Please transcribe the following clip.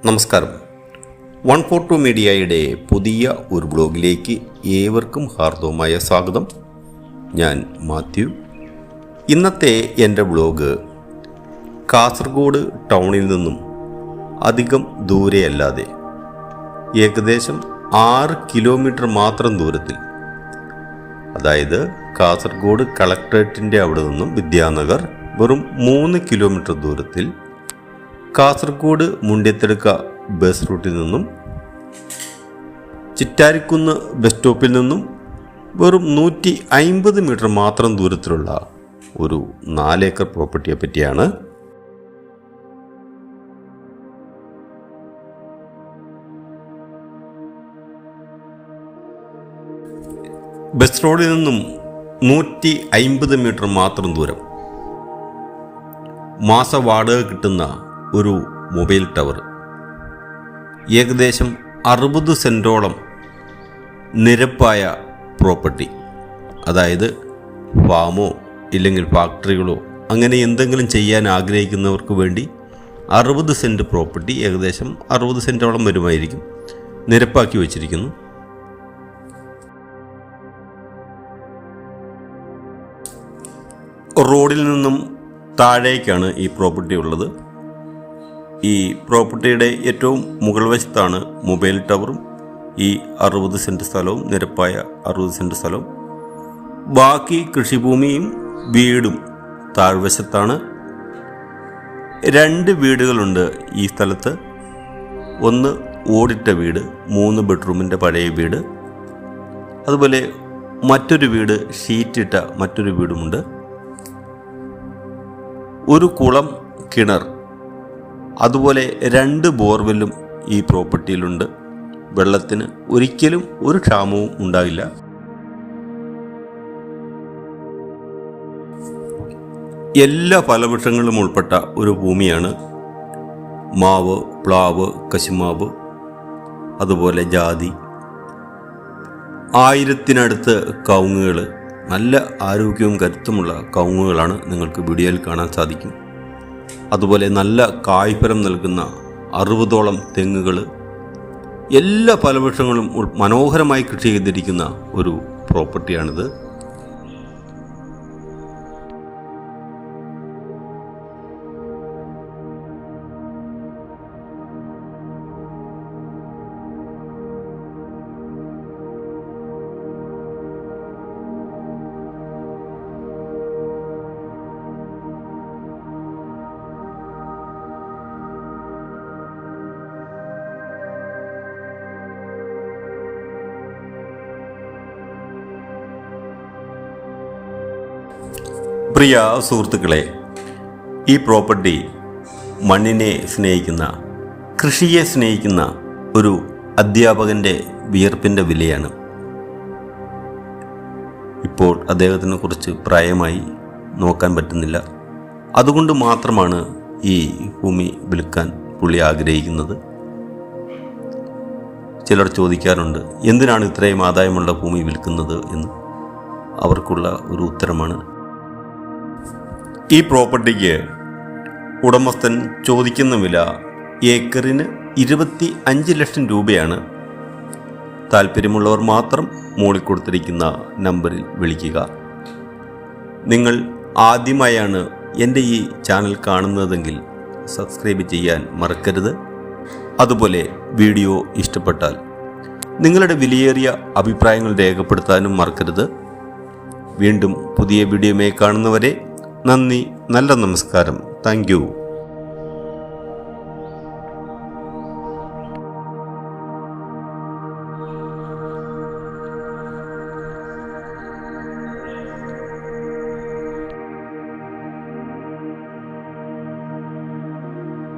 നമസ്കാരം. 142 മീഡിയയുടെ പുതിയ ഒരു ബ്ലോഗിലേക്ക് ഏവർക്കും ഹാർദവമായ സ്വാഗതം. ഞാൻ മാത്യു. ഇന്നത്തെ എൻ്റെ ബ്ലോഗ് കാസർഗോഡ് ടൗണിൽ നിന്നും അധികം ദൂരെയല്ലാതെ ഏകദേശം 6 കിലോമീറ്റർ മാത്രം ദൂരത്തിൽ, അതായത് കാസർഗോഡ് കളക്ട്രേറ്റിൻ്റെ അവിടെ നിന്നും വിദ്യാനഗർ വെറും 3 കിലോമീറ്റർ ദൂരത്തിൽ, കാസർഗോഡ് മുണ്ടിയത്തെടുക്ക ബസ് റൂട്ടിൽ നിന്നും, ചിറ്റാരിക്കുന്ന് ബസ് സ്റ്റോപ്പിൽ നിന്നും വെറും 150 മീറ്റർ മാത്രം ദൂരത്തിലുള്ള ഒരു 4 ഏക്കർ പ്രോപ്പർട്ടിയെ പറ്റിയാണ്. ബസ് റോഡിൽ നിന്നും 150 മീറ്റർ മാത്രം ദൂരം, മാസ വാടക കിട്ടുന്ന ഒരു മൊബൈൽ ടവർ, ഏകദേശം 60 സെൻറ്റോളം നിരപ്പായ പ്രോപ്പർട്ടി, അതായത് ഫാമോ ഇല്ലെങ്കിൽ ഫാക്ടറികളോ അങ്ങനെ എന്തെങ്കിലും ചെയ്യാൻ ആഗ്രഹിക്കുന്നവർക്ക് വേണ്ടി 60 സെൻറ്റ് പ്രോപ്പർട്ടി, ഏകദേശം 60 സെൻറ്റോളം വരുമായിരിക്കും, നിരപ്പാക്കി വച്ചിരിക്കുന്നു. റോഡിൽ നിന്നും താഴേക്കാണ് ഈ പ്രോപ്പർട്ടി ഉള്ളത്. ഈ പ്രോപ്പർട്ടിയുടെ ഏറ്റവും മുകൾ വശത്താണ് മൊബൈൽ ടവറും ഈ 60 സെൻറ്റ് സ്ഥലവും, നിരപ്പായ 60 സെൻറ്റ് സ്ഥലവും. ബാക്കി കൃഷിഭൂമിയും വീടും താഴ്വശത്താണ്. 2 വീടുകളുണ്ട് ഈ സ്ഥലത്ത്. ഒന്ന് ഓടിട്ട വീട്, 3 ബെഡ്റൂമിൻ്റെ പഴയ വീട്. അതുപോലെ മറ്റൊരു വീട്, ഷീറ്റിട്ട മറ്റൊരു വീടുമുണ്ട്. ഒരു കുളം, കിണർ, അതുപോലെ 2 ബോർവെല്ലും ഈ പ്രോപ്പർട്ടിയിലുണ്ട്. വെള്ളത്തിന് ഒരിക്കലും ഒരു ക്ഷാമവും ഉണ്ടാകില്ല. എല്ലാ ഫലവൃക്ഷങ്ങളും ഉൾപ്പെട്ട ഒരു ഭൂമിയാണ്. മാവ്, പ്ലാവ്, കശുമാവ്, അതുപോലെ ജാതി, 1000-നടുത്ത് കവുങ്ങുകൾ, നല്ല ആരോഗ്യവും കരുത്തുമുള്ള കവുങ്ങുകളാണ് നിങ്ങൾക്ക് വീഡിയോയിൽ കാണാൻ സാധിക്കും. അതുപോലെ നല്ല കായ്ഫലം നൽകുന്ന 60ഓളം തെങ്ങുകൾ, എല്ലാ ഫലവൃക്ഷങ്ങളും മനോഹരമായി കൃഷി ചെയ്തിരിക്കുന്ന ഒരു പ്രോപ്പർട്ടിയാണിത്. പ്രിയ സുഹൃത്തുക്കളെ, ഈ പ്രോപ്പർട്ടി മണ്ണിനെ സ്നേഹിക്കുന്ന, കൃഷിയെ സ്നേഹിക്കുന്ന ഒരു അധ്യാപകൻ്റെ വിയർപ്പിൻ്റെ വിലയാണ്. ഇപ്പോൾ അദ്ദേഹത്തിനെ കുറിച്ച് പ്രായമായി, നോക്കാൻ പറ്റുന്നില്ല. അതുകൊണ്ട് മാത്രമാണ് ഈ ഭൂമി വിൽക്കാൻ പുള്ളി ആഗ്രഹിക്കുന്നത്. ചിലർ ചോദിക്കാറുണ്ട്, എന്തിനാണ് ഇത്രയും ആദായമുള്ള ഭൂമി വിൽക്കുന്നത് എന്ന്. അവർക്കുള്ള ഒരു ഉത്തരമാണ്, ഈ പ്രോപ്പർട്ടിക്ക് ഉടമസ്ഥൻ ചോദിക്കുന്ന വില ഏക്കറിന് 25 ലക്ഷം രൂപയാണ്. താല്പര്യമുള്ളവർ മാത്രം മുകളിൽ കൊടുത്തിരിക്കുന്ന നമ്പറിൽ വിളിക്കുക. നിങ്ങൾ ആദ്യമായാണ് എൻ്റെ ഈ ചാനൽ കാണുന്നതെങ്കിൽ സബ്സ്ക്രൈബ് ചെയ്യാൻ മറക്കരുത്. അതുപോലെ വീഡിയോ ഇഷ്ടപ്പെട്ടാൽ നിങ്ങളുടെ വിലയേറിയ അഭിപ്രായങ്ങൾ രേഖപ്പെടുത്താനും മറക്കരുത്. വീണ്ടും പുതിയ വീഡിയോയുമായി കാണുന്നവരെ നന്ദി, നല്ല നമസ്കാരം. Thank you.